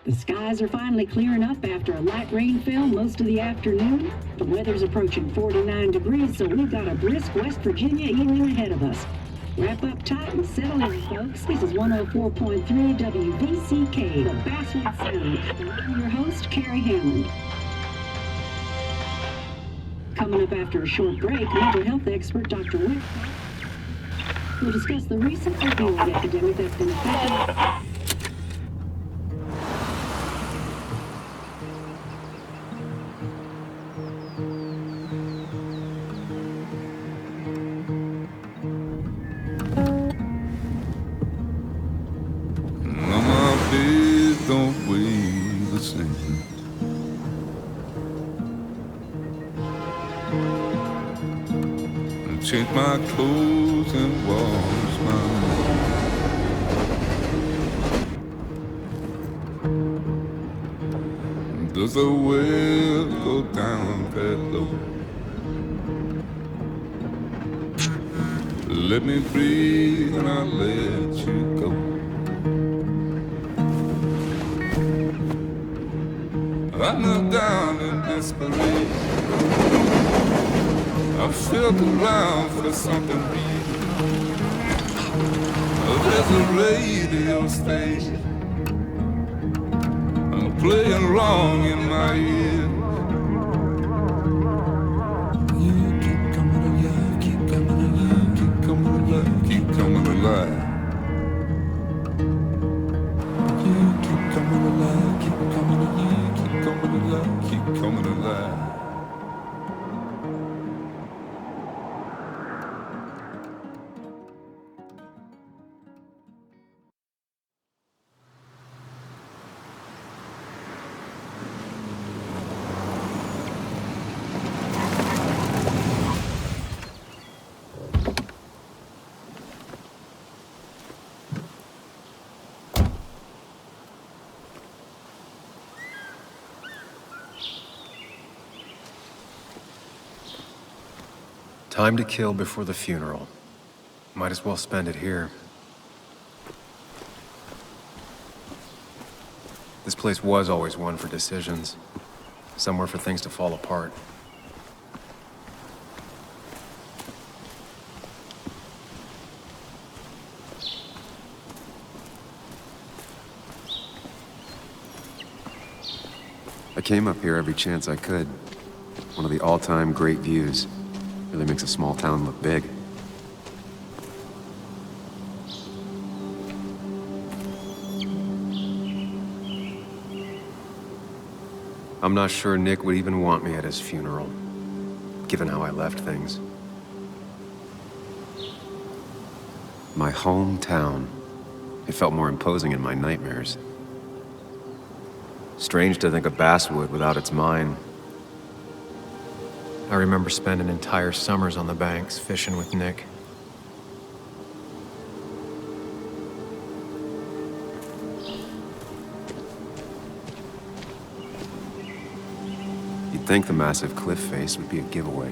The skies are finally clearing up after a light rainfall most of the afternoon. The weather's approaching 49 degrees, so we've got a brisk West Virginia evening ahead of us. Wrap up tight and settle in, folks. This is 104.3 WVCK, the Basswood Sound. And I'm your host, Carrie Hammond. Coming up after a short break, mental health expert Dr. Wick will discuss the recent opioid epidemic that's been affecting... Don't weigh the same. And change my clothes and wash my hands. Does the well go down that low? Let me breathe and I'll let you go. I knelt down in desperation. I felt around for something real. There's a radio station playing wrong in my ear. You keep coming alive, keep coming alive, keep coming alive, keep coming alive. You keep coming alive, keep coming alive. Coming alive, keep coming alive. Time to kill before the funeral. Might as well spend it here. This place was always one for decisions. Somewhere for things to fall apart. I came up here every chance I could. One of the all-time great views. Really makes a small town look big. I'm not sure Nick would even want me at his funeral, given how I left things. My hometown. It felt more imposing in my nightmares. Strange to think of Basswood without its mine. I remember spending entire summers on the banks, fishing with Nick. You'd think the massive cliff face would be a giveaway.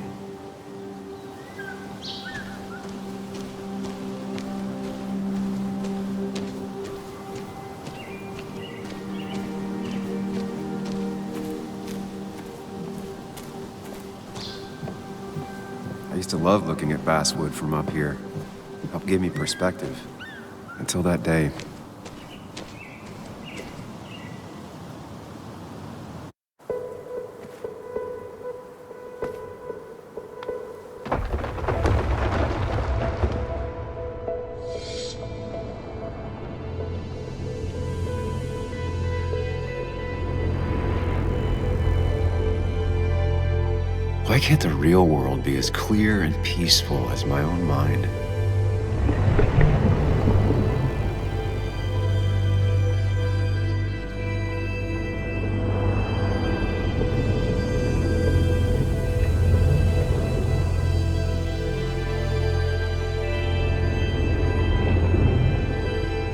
I used to love looking at Basswood from up here. Helped give me perspective. Until that day. Why can't the real world be as clear and peaceful as my own mind?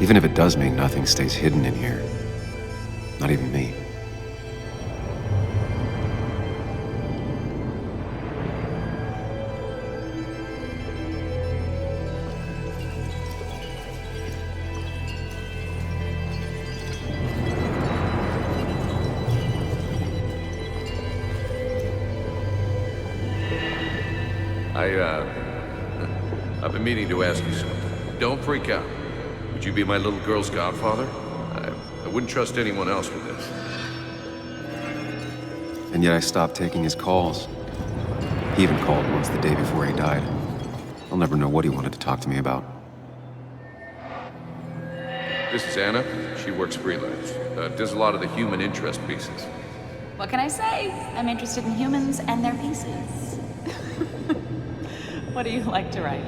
Even if it does mean nothing stays hidden in here. Not even me. I've been meaning to ask you something. Don't freak out. Would you be my little girl's godfather? I wouldn't trust anyone else with this. And yet I stopped taking his calls. He even called once the day before he died. I'll never know what he wanted to talk to me about. This is Anna. She works freelance. Does a lot of the human interest pieces. What can I say? I'm interested in humans and their pieces. What do you like to write?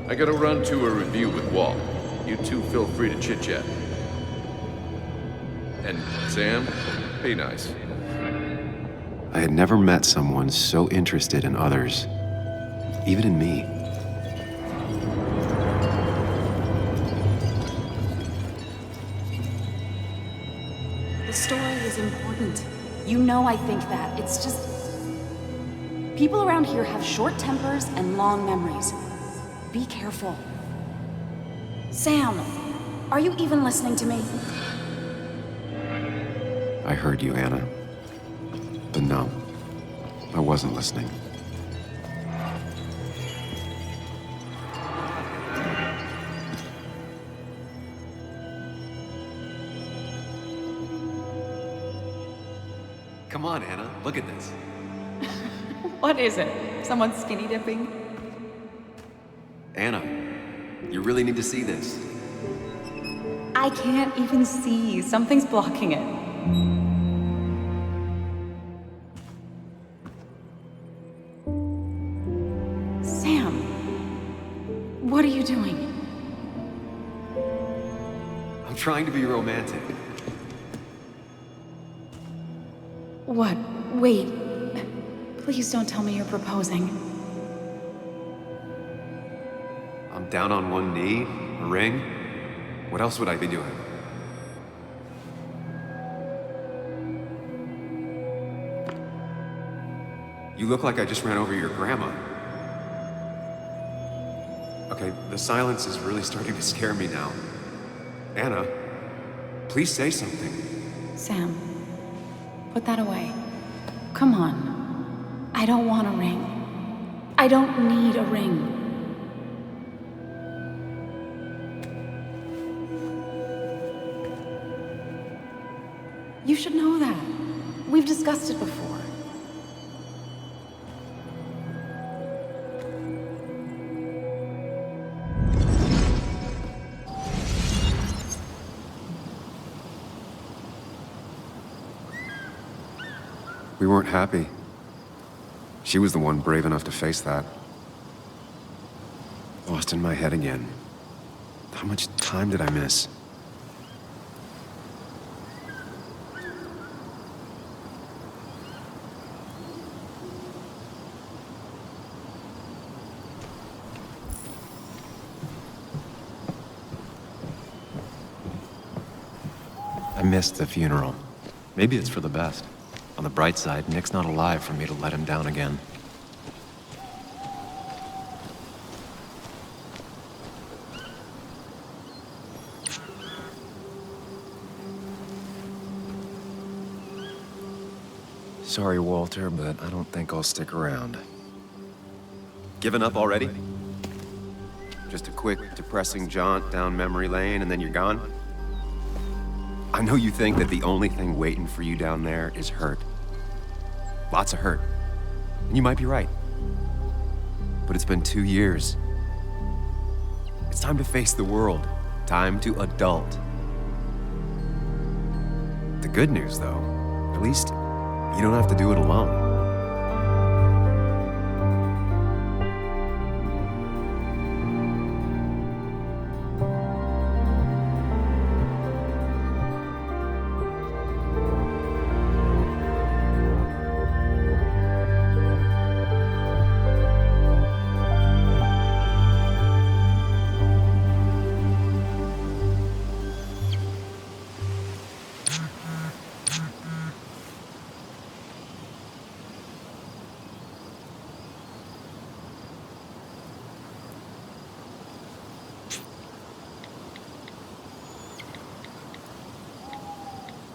I gotta run to a review with Walt. You two feel free to chit-chat. And Sam, be nice. I had never met someone so interested in others, even in me. The story is important. You know I think that. It's just... people around here have short tempers and long memories. Be careful. Sam, are you even listening to me? I heard you, Anna. But no, I wasn't listening. Come on, Anna, look at this. What is it? Someone skinny dipping? Anna, you really need to see this. I can't even see. Something's blocking it. Sam, what are you doing? I'm trying to be romantic. What? Wait. Please don't tell me you're proposing. I'm down on one knee, a ring. What else would I be doing? You look like I just ran over your grandma. Okay, the silence is really starting to scare me now. Anna, please say something. Sam, put that away. Come on. I don't want a ring. I don't need a ring. You should know that. We've discussed it before. We weren't happy. She was the one brave enough to face that. Lost in my head again. How much time did I miss? I missed the funeral. Maybe it's for the best. On the bright side, Nick's not alive for me to let him down again. Sorry, Walter, but I don't think I'll stick around. Given up already? Just a quick, depressing jaunt down memory lane and then you're gone? I know you think that the only thing waiting for you down there is hurt. Lots of hurt. And you might be right. But it's been 2 years. It's time to face the world. Time to adult. The good news, though, at least you don't have to do it alone.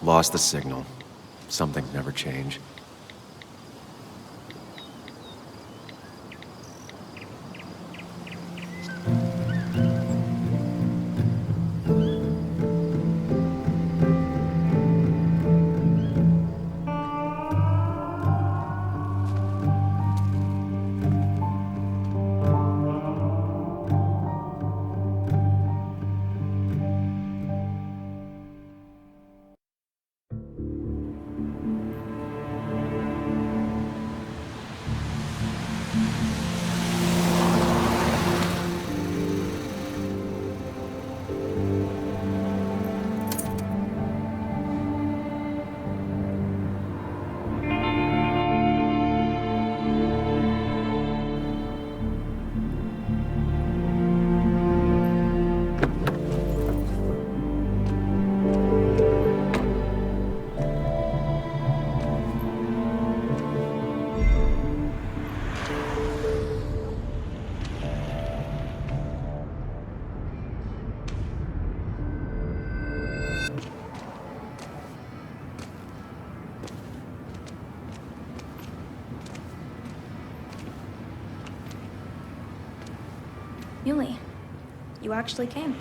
Lost the signal. Some things never change. Muley, you actually came.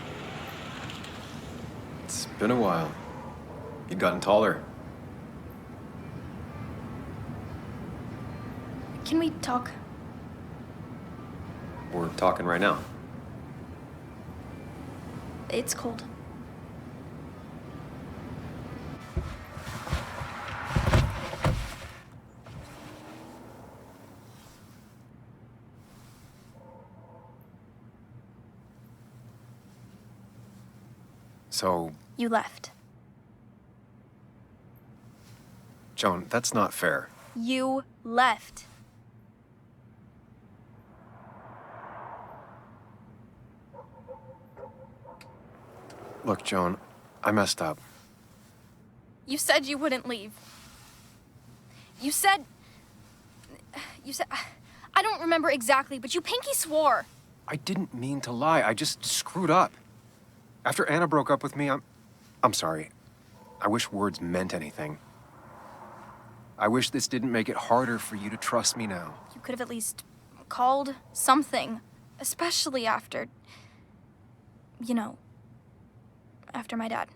It's been a while. You've gotten taller. Can we talk? We're talking right now. It's cold. So, You left. Joan, that's not fair. You left. Look, Joan, I messed up. You said you wouldn't leave. You said... I don't remember exactly, but you pinky swore. I didn't mean to lie. I just screwed up. After Anna broke up with me, I'm sorry. I wish words meant anything. I wish this didn't make it harder for you to trust me now. You could have at least called something, especially after... You know, after my dad.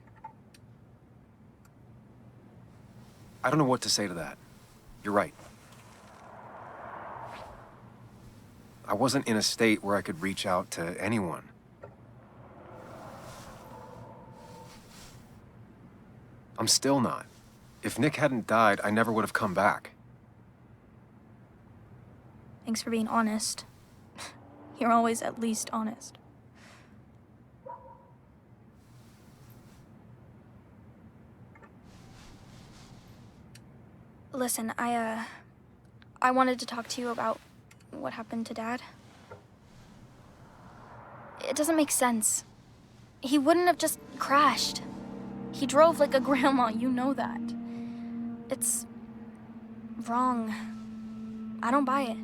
I don't know what to say to that. You're right. I wasn't in a state where I could reach out to anyone. I'm still not. If Nick hadn't died, I never would have come back. Thanks for being honest. You're always at least honest. Listen, I wanted to talk to you about what happened to Dad. It doesn't make sense. He wouldn't have just crashed. He drove like a grandma, you know that. It's wrong. I don't buy it.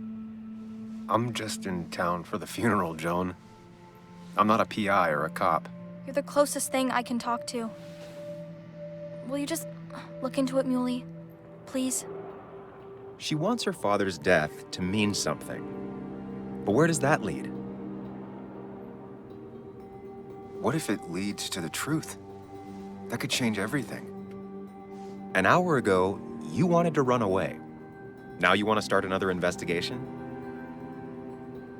I'm just in town for the funeral, Joan. I'm not a PI or a cop. You're the closest thing I can talk to. Will you just look into it, Muley? Please? She wants her father's death to mean something. But where does that lead? What if it leads to the truth? That could change everything. An hour ago, you wanted to run away. Now you want to start another investigation?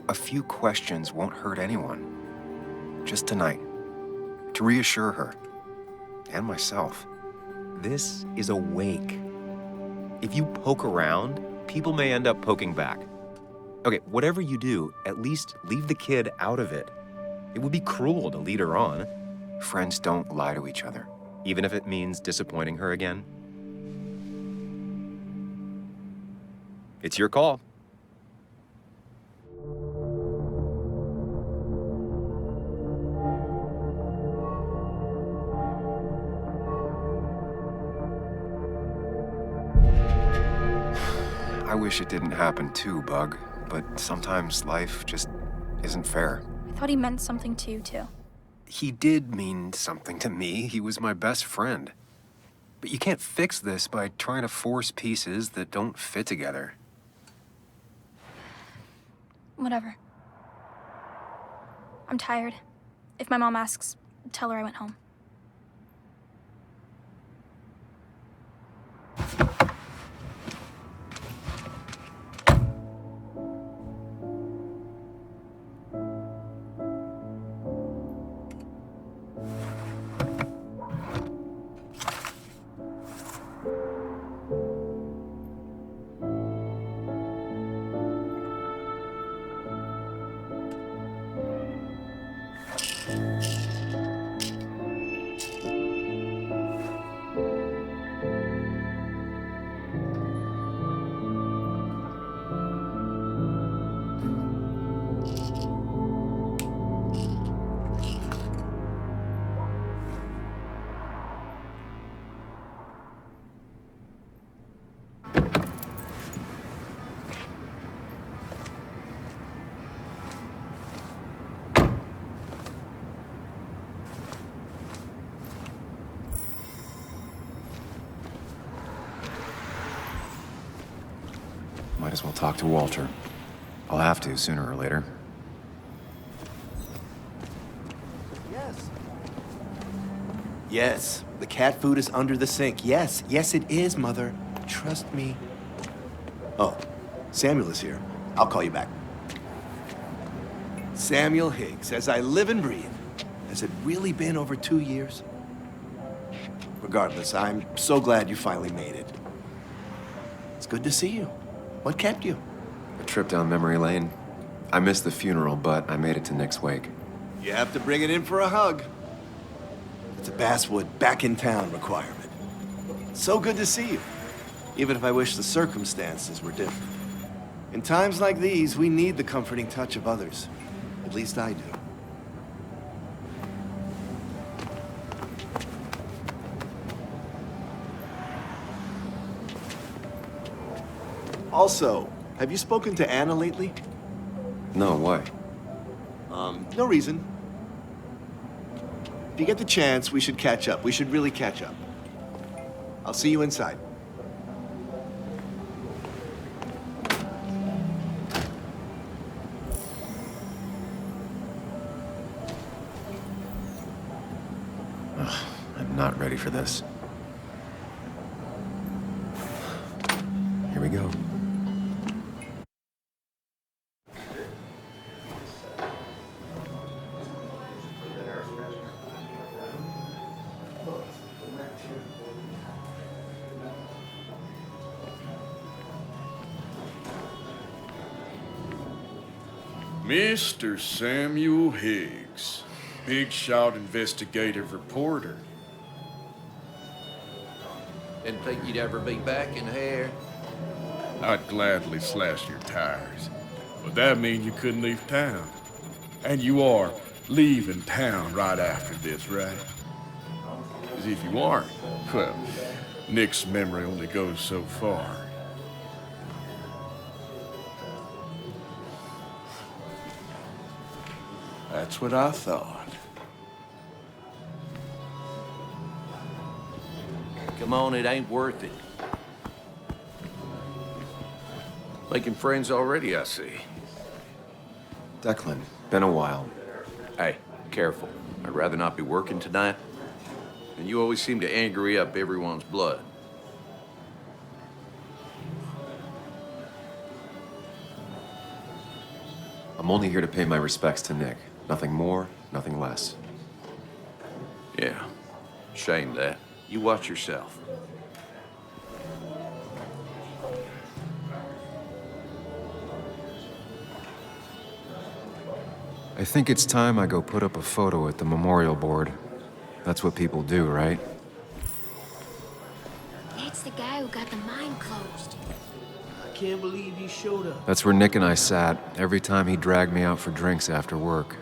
A few questions won't hurt anyone. Just tonight. To reassure her. And myself. This is a wake. If you poke around, people may end up poking back. Okay, whatever you do, at least leave the kid out of it. It would be cruel to lead her on. Friends don't lie to each other, even if it means disappointing her again. It's your call. I wish it didn't happen too, Bug, but sometimes life just isn't fair. I thought he meant something to you, too. He did mean something to me. He was my best friend. But you can't fix this by trying to force pieces that don't fit together. Whatever. I'm tired. If my mom asks, tell her I went home. Might as well talk to Walter. I'll have to sooner or later. Yes, the cat food is under the sink. Yes, yes it is, Mother. Trust me. Oh, Samuel is here. I'll call you back. Samuel Higgs, as I live and breathe. Has it really been over 2 years? Regardless, I'm so glad you finally made it. It's good to see you. What kept you? A trip down memory lane. I missed the funeral, but I made it to Nick's wake. You have to bring it in for a hug. It's a Basswood back in town requirement. So good to see you, even if I wish the circumstances were different. In times like these, we need the comforting touch of others. At least I do. Also, have you spoken to Anna lately? No, why? No reason. If you get the chance, we should catch up. We should really catch up. I'll see you inside. I'm not ready for this. Here we go. Mr. Samuel Higgs, big shot investigative reporter. Didn't think you'd ever be back in here. I'd gladly slash your tires, but that means you couldn't leave town. And you are leaving town right after this, right? As if you aren't, well, Nick's memory only goes so far. That's what I thought. Come on, it ain't worth it. Making friends already, I see. Declan, been a while. Hey, careful. I'd rather not be working tonight. And you always seem to angry up everyone's blood. I'm only here to pay my respects to Nick. Nothing more, nothing less. Yeah, shame that. You watch yourself. I think it's time I go put up a photo at the memorial board. That's what people do, right? That's the guy who got the mine closed. I can't believe you showed up. That's where Nick and I sat every time he dragged me out for drinks after work.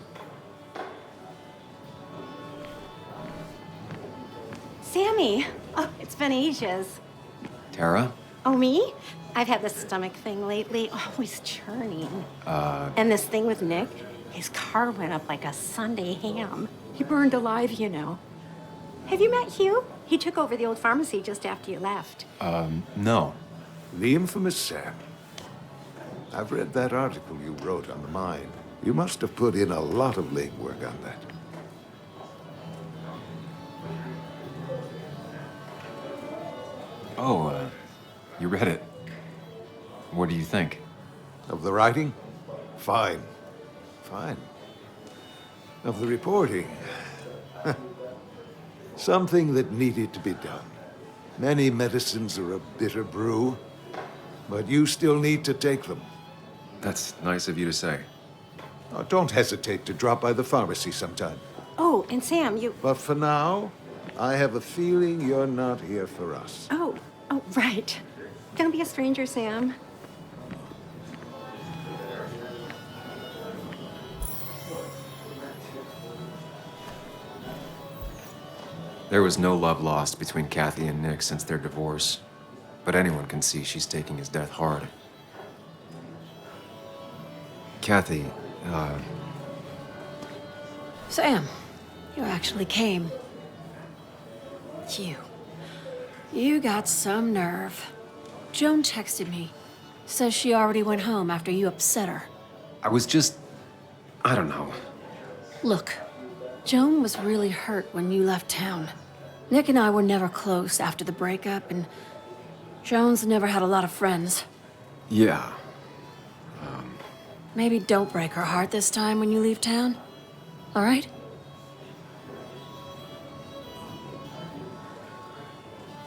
Sammy! Oh, it's been ages. Tara? Oh, me? I've had this stomach thing lately, always churning. And this thing with Nick, his car went up like a Sunday ham. He burned alive, you know. Have you met Hugh? He took over the old pharmacy just after you left. No. The infamous Sam. I've read that article you wrote on the mine. You must have put in a lot of legwork on that. Oh, you read it. What do you think? Of the writing? Fine. Fine. Of the reporting? Something that needed to be done. Many medicines are a bitter brew, but you still need to take them. That's nice of you to say. Oh, don't hesitate to drop by the pharmacy sometime. Oh, and Sam, you... But for now, I have a feeling you're not here for us. Oh, right. Don't be a stranger, Sam. There was no love lost between Kathy and Nick since their divorce, but anyone can see she's taking his death hard. Kathy, Sam, you actually came. You got some nerve. Joan texted me. Says she already went home after you upset her. I was just... I don't know. Look, Joan was really hurt when you left town. Nick and I were never close after the breakup, and Jones never had a lot of friends. Yeah. Maybe don't break her heart this time when you leave town. All right?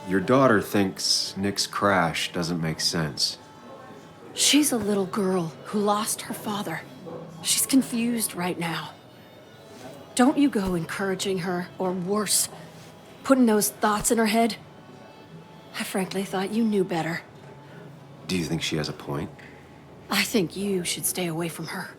Your daughter thinks Nick's crash doesn't make sense. She's a little girl who lost her father. She's confused right now. Don't you go encouraging her, or worse, putting those thoughts in her head. I frankly thought you knew better. Do you think she has a point? I think you should stay away from her.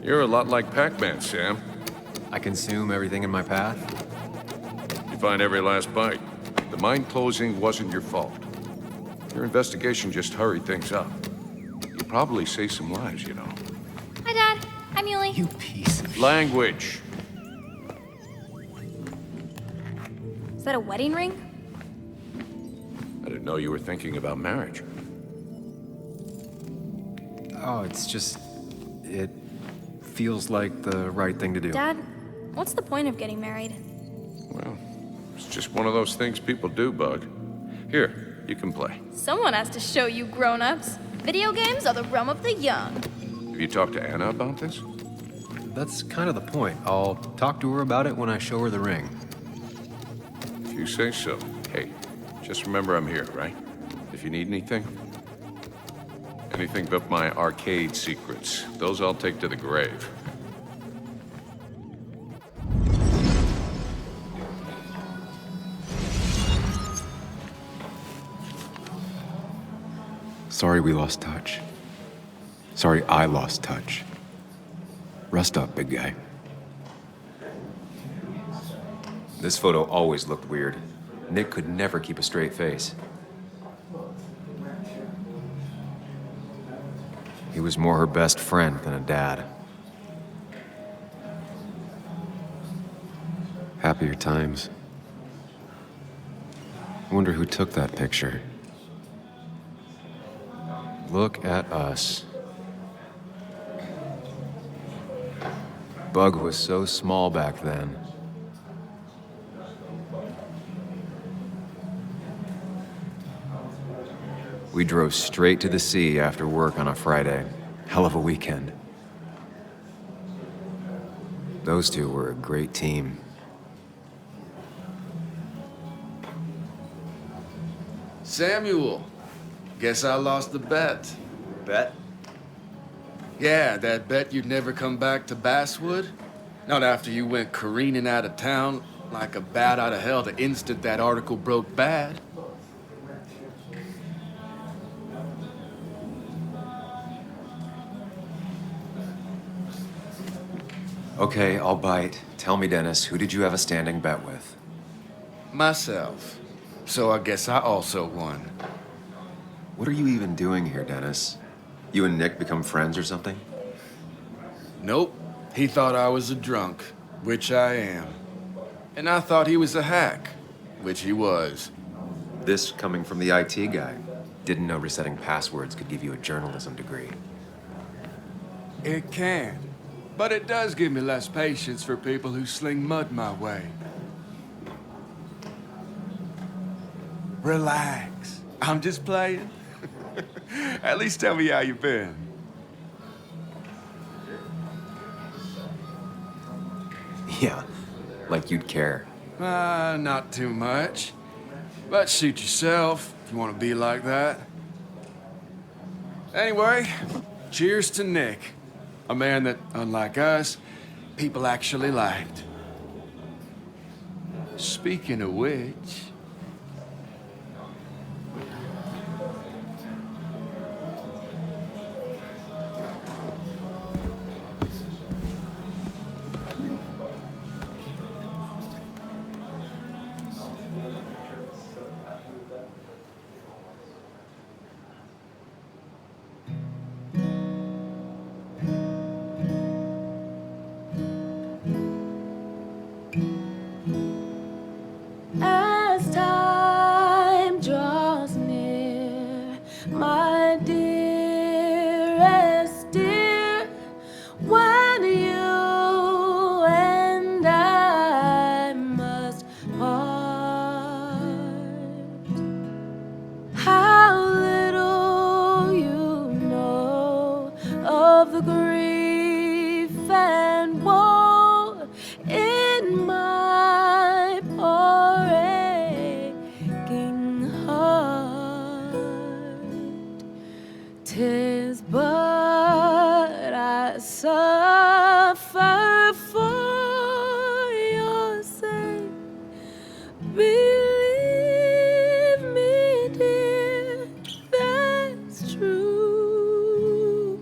You're a lot like Pac-Man, Sam. I consume everything in my path? You find every last bite. The mine closing wasn't your fault. Your investigation just hurried things up. You probably saved some lives, you know. Hi, Dad. I'm Yuli. You piece of... Language. Is that a wedding ring? I didn't know you were thinking about marriage. Oh, it's just... It feels like the right thing to do. Dad, what's the point of getting married? Well, it's just one of those things people do, Bug. Here, you can play. Someone has to show you grown-ups. Video games are the realm of the young. Have you talked to Anna about this? That's kind of the point. I'll talk to her about it when I show her the ring. If you say so. Hey, just remember I'm here, right? If you need anything. Anything but my arcade secrets. Those I'll take to the grave. Sorry we lost touch. Sorry I lost touch. Rest up, big guy. This photo always looked weird. Nick could never keep a straight face. He was more her best friend than a dad. Happier times. I wonder who took that picture. Look at us. Bug was so small back then. We drove straight to the sea after work on a Friday. Hell of a weekend. Those two were a great team. Samuel, guess I lost the bet. Bet? Yeah, that bet you'd never come back to Basswood. Not after you went careening out of town like a bat out of hell the instant that article broke bad. Okay, I'll bite. Tell me, Dennis, who did you have a standing bet with? Myself. So I guess I also won. What are you even doing here, Dennis? You and Nick become friends or something? Nope. He thought I was a drunk, which I am. And I thought he was a hack, which he was. This coming from the IT guy. Didn't know resetting passwords could give you a journalism degree. It can. But it does give me less patience for people who sling mud my way. Relax. I'm just playing. At least tell me how you been. Yeah, like you'd care. Not too much. But suit yourself if you want to be like that. Anyway, cheers to Nick. A man that, unlike us, people actually liked. Speaking of which... of the grief and woe in my poor aching heart. 'Tis but I suffer for your sake. Believe me, dear, that's true.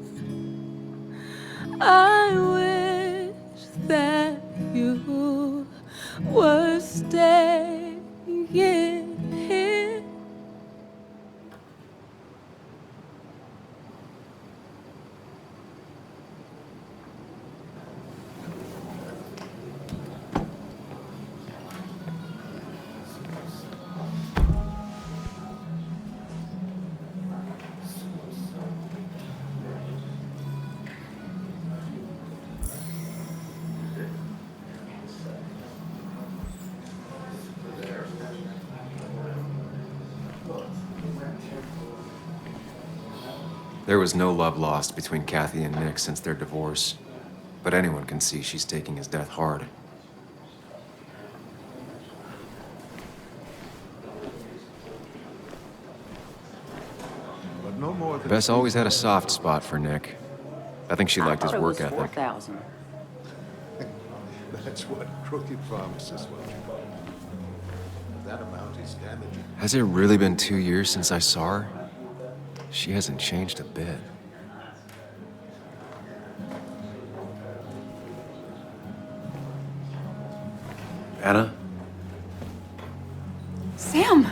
I wish that you were staying here. There was no love lost between Kathy and Nick since their divorce, but anyone can see she's taking his death hard. But no more than Bess always had a soft spot for Nick. I think she liked his work ethic. 4,000. That's what crooked promises will do. That amount is damaging. Has it really been 2 years since I saw her? She hasn't changed a bit. Anna? Sam!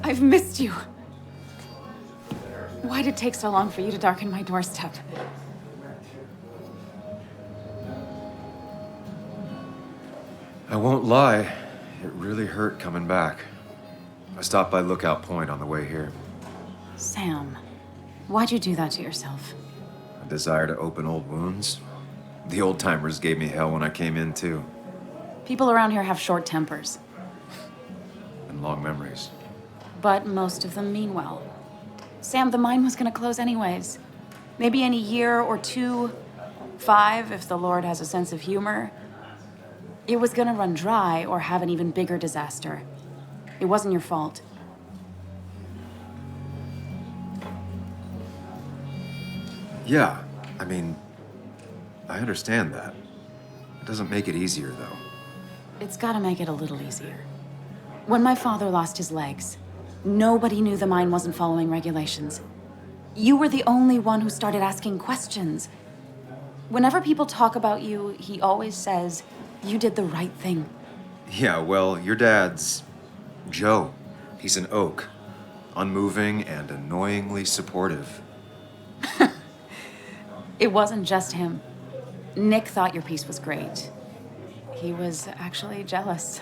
I've missed you. Why did it take so long for you to darken my doorstep? I won't lie, it really hurt coming back. I stopped by Lookout Point on the way here. Sam, why'd you do that to yourself? A desire to open old wounds. The old-timers gave me hell when I came in, too. People around here have short tempers, And long memories. but most of them mean well. Sam, the mine was gonna close anyways. Maybe in a year or 2, 5, if the Lord has a sense of humor. It was gonna run dry or have an even bigger disaster. It wasn't your fault. Yeah, I mean, I understand that. It doesn't make it easier, though. It's gotta make it a little easier. When my father lost his legs, nobody knew the mine wasn't following regulations. You were the only one who started asking questions. Whenever people talk about you, he always says, you did the right thing. Yeah, well, your dad's Joe. He's an oak. Unmoving and annoyingly supportive. It wasn't just him. Nick thought your piece was great. He was actually jealous.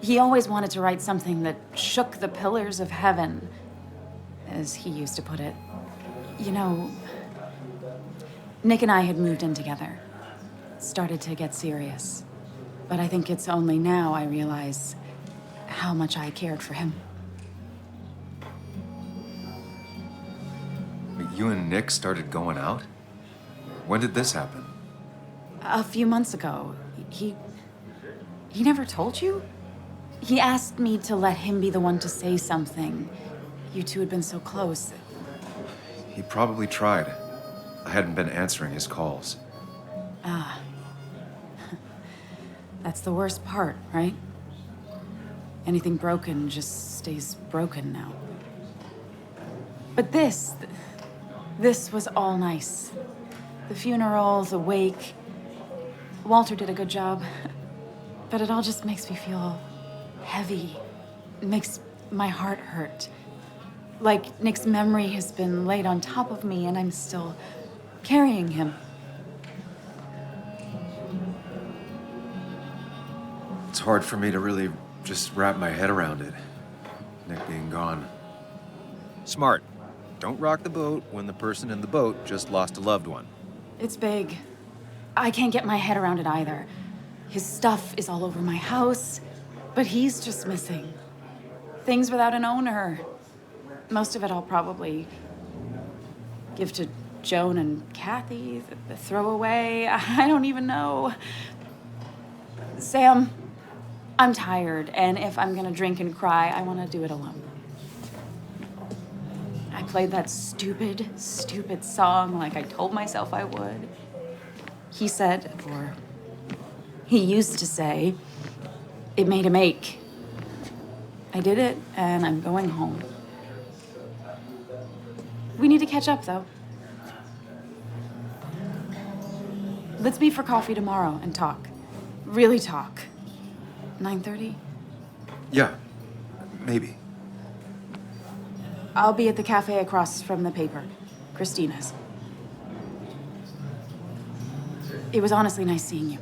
He always wanted to write something that shook the pillars of heaven, as he used to put it. You know, Nick and I had moved in together. Started to get serious. But I think it's only now I realize how much I cared for him. You and Nick started going out? When did this happen? A few months ago. He never told you? He asked me to let him be the one to say something. You two had been so close. He probably tried. I hadn't been answering his calls. Ah. That's the worst part, right? Anything broken just stays broken now. But this was all nice. The funeral, the wake. Walter did a good job. But it all just makes me feel heavy. It makes my heart hurt. Like Nick's memory has been laid on top of me and I'm still carrying him. It's hard for me to really just wrap my head around it. Nick being gone. Smart. Don't rock the boat when the person in the boat just lost a loved one. It's big. I can't get my head around it either. His stuff is all over my house. But he's just missing. Things without an owner. Most of it I'll probably give to Joan and Kathy, the throwaway. I don't even know. Sam, I'm tired, and if I'm gonna drink and cry, I wanna do it alone. I played that stupid song like I told myself I would. He said, or he used to say, it made him ache. I did it, and I'm going home. We need to catch up, though. Let's meet for coffee tomorrow and talk. Really talk. 9:30? Yeah, maybe. I'll be at the cafe across from the paper, Christina's. It was honestly nice seeing you.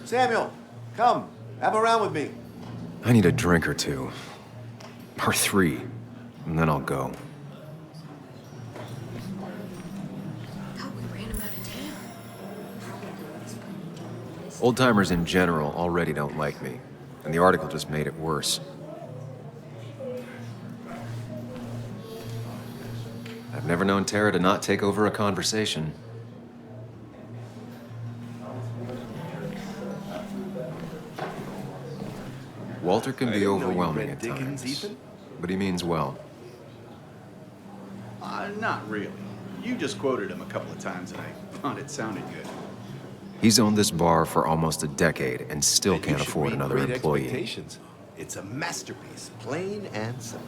Samuel, come. Have a round with me. I need a drink or two. Or 3, and then I'll go. Old-timers in general already don't like me, and the article just made it worse. I've never known Tara to not take over a conversation. Walter can be overwhelming at times, but he means well. Not really. You just quoted him a couple of times and I thought it sounded good. He's owned this bar for almost a decade and still can't afford another employee. It's a masterpiece, plain and simple.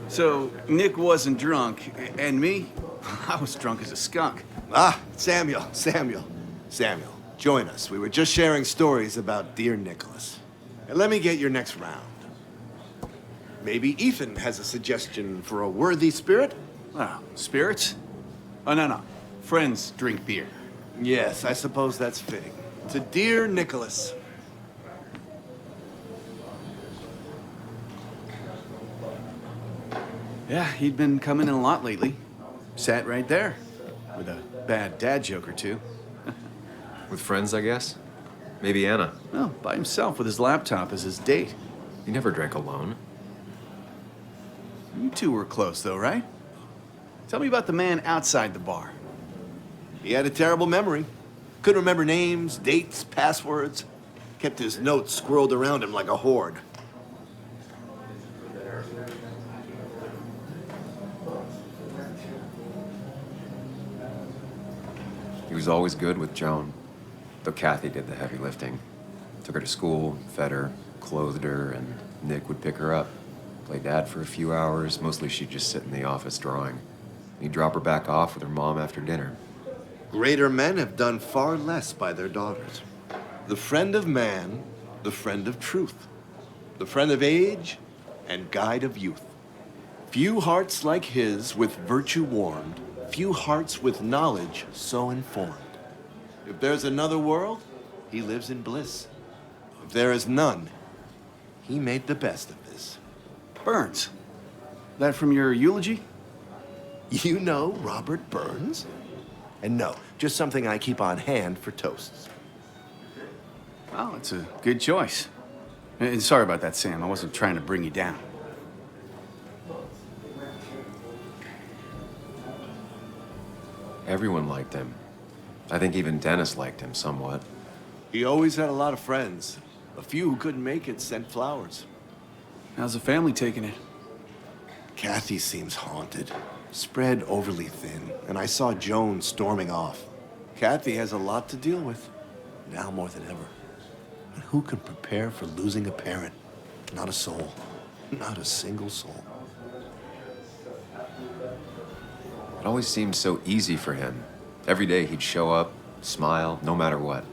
So, Nick wasn't drunk, and me? I was drunk as a skunk. Ah, Samuel, join us. We were just sharing stories about dear Nicholas. And let me get your next round. Maybe Ethan has a suggestion for a worthy spirit? Oh, spirits? Oh, no. Friends drink beer. Yes, I suppose that's fitting. To dear Nicholas. Yeah, he'd been coming in a lot lately. Sat right there. With a bad dad joke or two. With friends, I guess? Maybe Anna. Well, by himself with his laptop as his date. He never drank alone. You two were close, though, right? Tell me about the man outside the bar. He had a terrible memory. Couldn't remember names, dates, passwords. Kept his notes squirreled around him like a hoard. He was always good with Joan, though Kathy did the heavy lifting. Took her to school, fed her, clothed her, and Nick would pick her up. Play dad for a few hours. Mostly she'd just sit in the office drawing. He'd drop her back off with her mom after dinner. Greater men have done far less by their daughters. The friend of man, the friend of truth. The friend of age, and guide of youth. Few hearts like his with virtue warmed, few hearts with knowledge so informed. If there's another world, he lives in bliss. If there is none, he made the best of this. Burns. That from your eulogy? You know Robert Burns? And no, just something I keep on hand for toasts. Well, it's a good choice. And sorry about that, Sam. I wasn't trying to bring you down. Everyone liked him. I think even Dennis liked him somewhat. He always had a lot of friends. A few who couldn't make it sent flowers. How's the family taking it? Kathy seems haunted. Spread overly thin, and I saw Joan storming off. Kathy has a lot to deal with, now more than ever. And who can prepare for losing a parent? Not a soul. Not a single soul. It always seemed so easy for him. Every day he'd show up, smile, no matter what.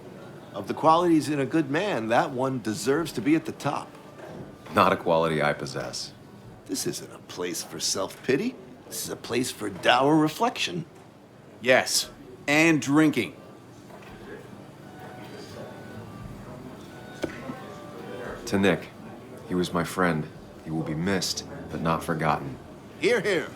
Of the qualities in a good man, that one deserves to be at the top. Not a quality I possess. This isn't a place for self-pity. This is a place for dour reflection. Yes, and drinking. To Nick, he was my friend. He will be missed, but not forgotten. Hear, hear.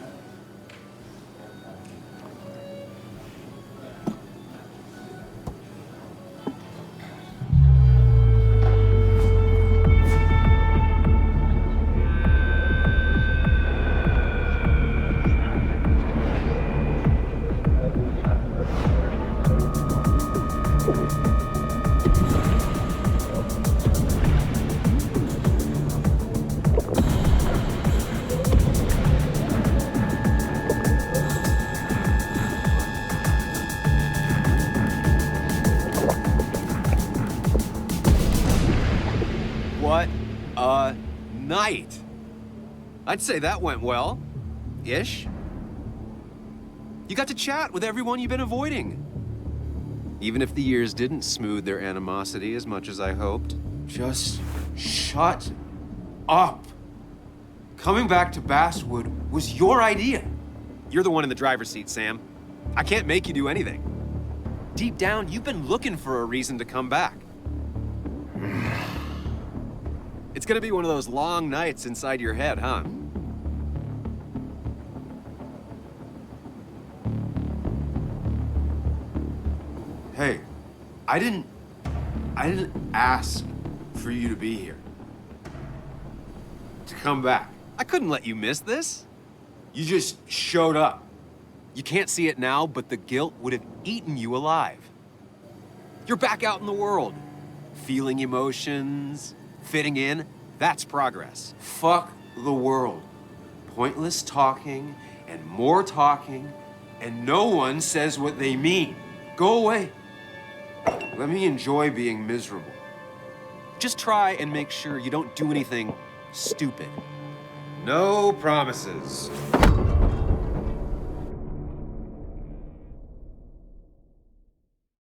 night. I'd say that went well. Ish. You got to chat with everyone you've been avoiding. Even if the years didn't smooth their animosity as much as I hoped. Just shut up. Coming back to Basswood was your idea. You're the one in the driver's seat, Sam. I can't make you do anything. Deep down, you've been looking for a reason to come back. It's gonna be one of those long nights inside your head, huh? Hey, I didn't ask for you to be here. To come back. I couldn't let you miss this. You just showed up. You can't see it now, but the guilt would have eaten you alive. You're back out in the world. Feeling emotions, fitting in, that's progress. Fuck the world. Pointless talking and more talking, and no one says what they mean. Go away. Let me enjoy being miserable. Just try and make sure you don't do anything stupid. No promises.